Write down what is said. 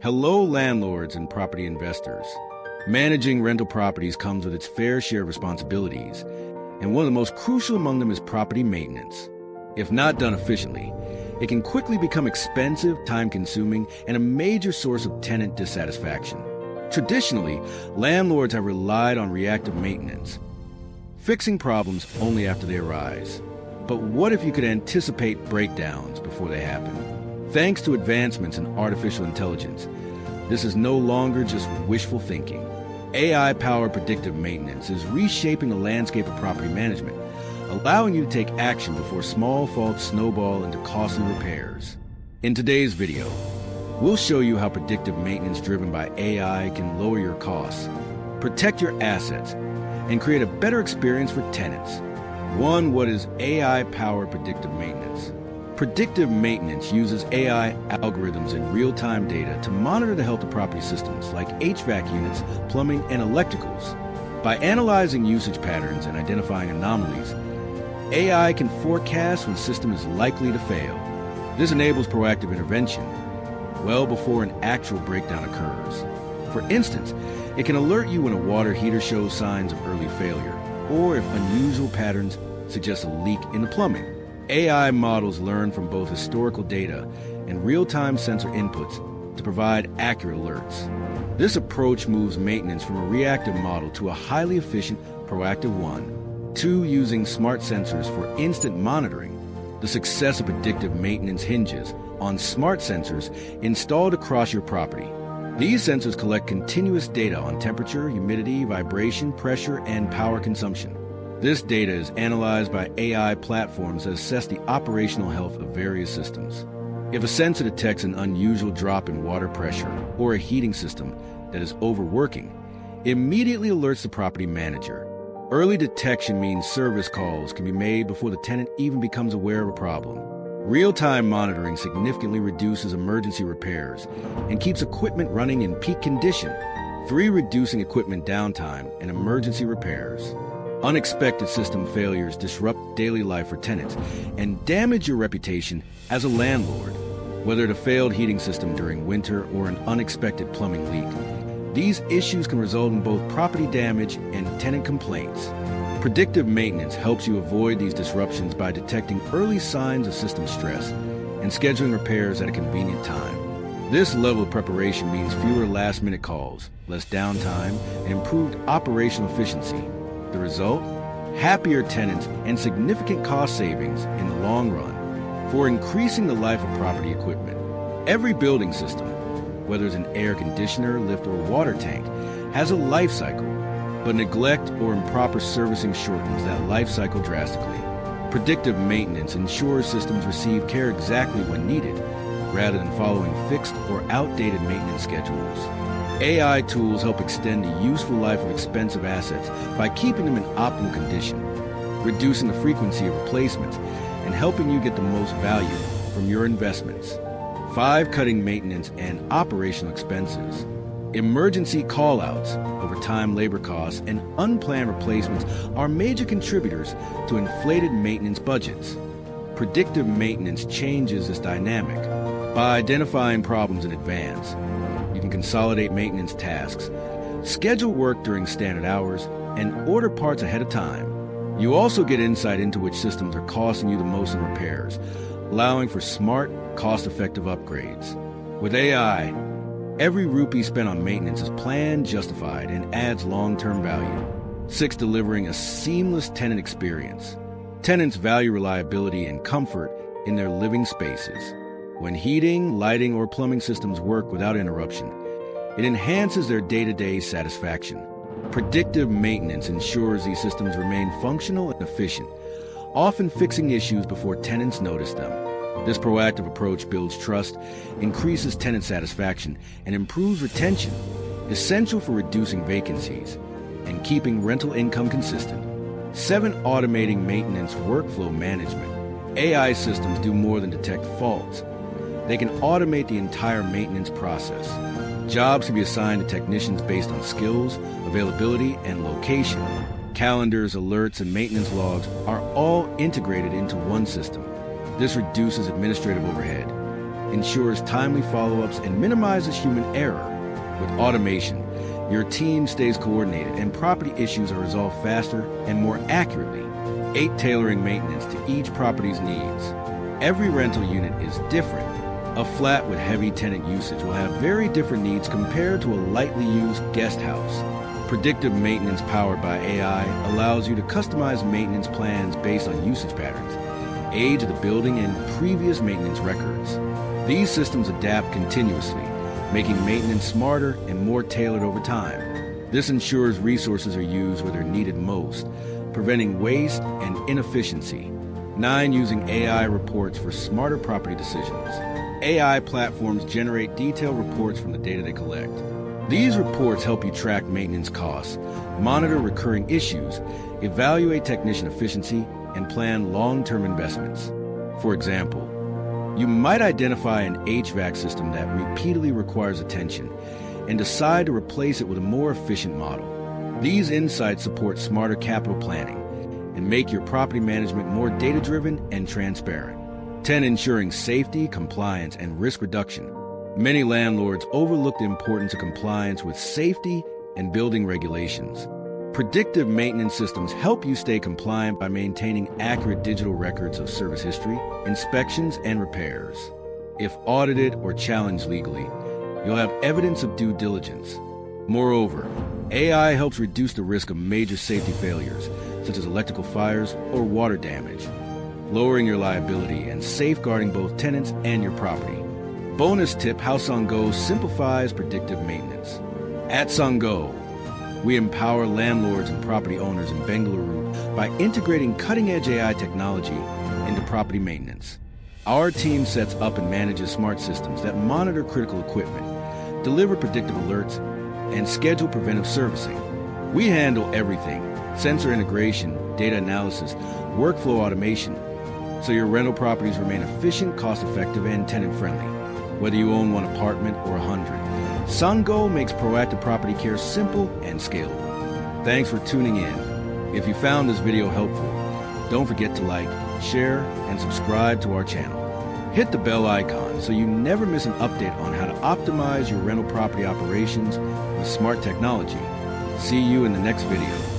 Hello, landlords and property investors. Managing rental properties comes with its fair share of responsibilities, and one of the most crucial among them is property maintenance. If not done efficiently, it can quickly become expensive, time-consuming, and a major source of tenant dissatisfaction. Traditionally, landlords have relied on reactive maintenance, fixing problems only after they arise. But what if you could anticipate breakdowns before they happen? Thanks to advancements in artificial intelligence, this is no longer just wishful thinking. AI-powered predictive maintenance is reshaping the landscape of property management, allowing you to take action before small faults snowball into costly repairs. In today's video, we'll show you how predictive maintenance driven by AI can lower your costs, protect your assets, and create a better experience for tenants. 1. What is AI-powered predictive maintenance? Predictive maintenance uses AI algorithms and real-time data to monitor the health of property systems like HVAC units, plumbing, and electricals. By analyzing usage patterns and identifying anomalies, AI can forecast when a system is likely to fail. This enables proactive intervention well before an actual breakdown occurs. For instance, it can alert you when a water heater shows signs of early failure, or if unusual patterns suggest a leak in the plumbing. AI models learn from both historical data and real-time sensor inputs to provide accurate alerts. This approach moves maintenance from a reactive model to a highly efficient, proactive one. 2. Using smart sensors for instant monitoring. The success of predictive maintenance hinges on smart sensors installed across your property. These sensors collect continuous data on temperature, humidity, vibration, pressure, and power consumption. This data is analyzed by AI platforms that assess the operational health of various systems. If a sensor detects an unusual drop in water pressure or a heating system that is overworking, it immediately alerts the property manager. Early detection means service calls can be made before the tenant even becomes aware of a problem. Real-time monitoring significantly reduces emergency repairs and keeps equipment running in peak condition. 3. Reducing equipment downtime and emergency repairs. Unexpected system failures disrupt daily life for tenants and damage your reputation as a landlord. Whether a failed heating system during winter or an unexpected plumbing leak, these issues can result in both property damage and tenant complaints. Predictive maintenance helps you avoid these disruptions by detecting early signs of system stress and scheduling repairs at a convenient time. This level of preparation means fewer last-minute calls, less downtime, and improved operational efficiency. The result? Happier tenants and significant cost savings in the long run. For increasing the life of property equipment, every building system, whether it's an air conditioner, lift, or water tank, has a life cycle, but neglect or improper servicing shortens that life cycle drastically. Predictive maintenance ensures systems receive care exactly when needed, rather than following fixed or outdated maintenance schedules. AI tools help extend the useful life of expensive assets by keeping them in optimal condition, reducing the frequency of replacements, and helping you get the most value from your investments. 5. Cutting maintenance and operational expenses. Emergency call-outs, overtime labor costs, and unplanned replacements are major contributors to inflated maintenance budgets. Predictive maintenance changes this dynamic. By identifying problems in advance, you can consolidate maintenance tasks, schedule work during standard hours, and order parts ahead of time. You also get insight into which systems are costing you the most in repairs, allowing for smart, cost-effective upgrades. With AI, every rupee spent on maintenance is planned, justified, and adds long-term value. 6. Delivering a seamless tenant experience. Tenants value reliability and comfort in their living spaces. When heating, lighting, or plumbing systems work without interruption, it enhances their day-to-day satisfaction. Predictive maintenance ensures these systems remain functional and efficient, often fixing issues before tenants notice them. This proactive approach builds trust, increases tenant satisfaction, and improves retention, essential for reducing vacancies and keeping rental income consistent. 7. Automating maintenance workflow management. AI systems do more than detect faults. They can automate the entire maintenance process. Jobs can be assigned to technicians based on skills, availability, and location. Calendars, alerts, and maintenance logs are all integrated into one system. This reduces administrative overhead, ensures timely follow-ups, and minimizes human error. With automation, your team stays coordinated and property issues are resolved faster and more accurately. 8. Tailoring maintenance to each property's needs. Every rental unit is different. A flat with heavy tenant usage will have very different needs compared to a lightly used guest house. Predictive maintenance powered by AI allows you to customize maintenance plans based on usage patterns, age of the building, and previous maintenance records. These systems adapt continuously, making maintenance smarter and more tailored over time. This ensures resources are used where they're needed most, preventing waste and inefficiency. 9. Using AI reports for smarter property decisions. AI platforms generate detailed reports from the data they collect. These reports help you track maintenance costs, monitor recurring issues, evaluate technician efficiency, and plan long-term investments. For example, you might identify an HVAC system that repeatedly requires attention and decide to replace it with a more efficient model. These insights support smarter capital planning and make your property management more data-driven and transparent. 10. Ensuring safety, compliance, and risk reduction. Many landlords overlook the importance of compliance with safety and building regulations. Predictive maintenance systems help you stay compliant by maintaining accurate digital records of service history, inspections, and repairs. If audited or challenged legally, you'll have evidence of due diligence. Moreover, AI helps reduce the risk of major safety failures, such as electrical fires or water damage, lowering your liability and safeguarding both tenants and your property. Bonus tip: how SANGAU simplifies predictive maintenance. At SANGAU, we empower landlords and property owners in Bengaluru by integrating cutting-edge AI technology into property maintenance. Our team sets up and manages smart systems that monitor critical equipment, deliver predictive alerts, and schedule preventive servicing. We handle everything: sensor integration, data analysis, workflow automation, so your rental properties remain efficient, cost-effective, and tenant-friendly. Whether you own one apartment or 100, SANGAU makes proactive property care simple and scalable. Thanks for tuning in. If you found this video helpful, don't forget to like, share, and subscribe to our channel. Hit the bell icon so you never miss an update on how to optimize your rental property operations with smart technology. See you in the next video.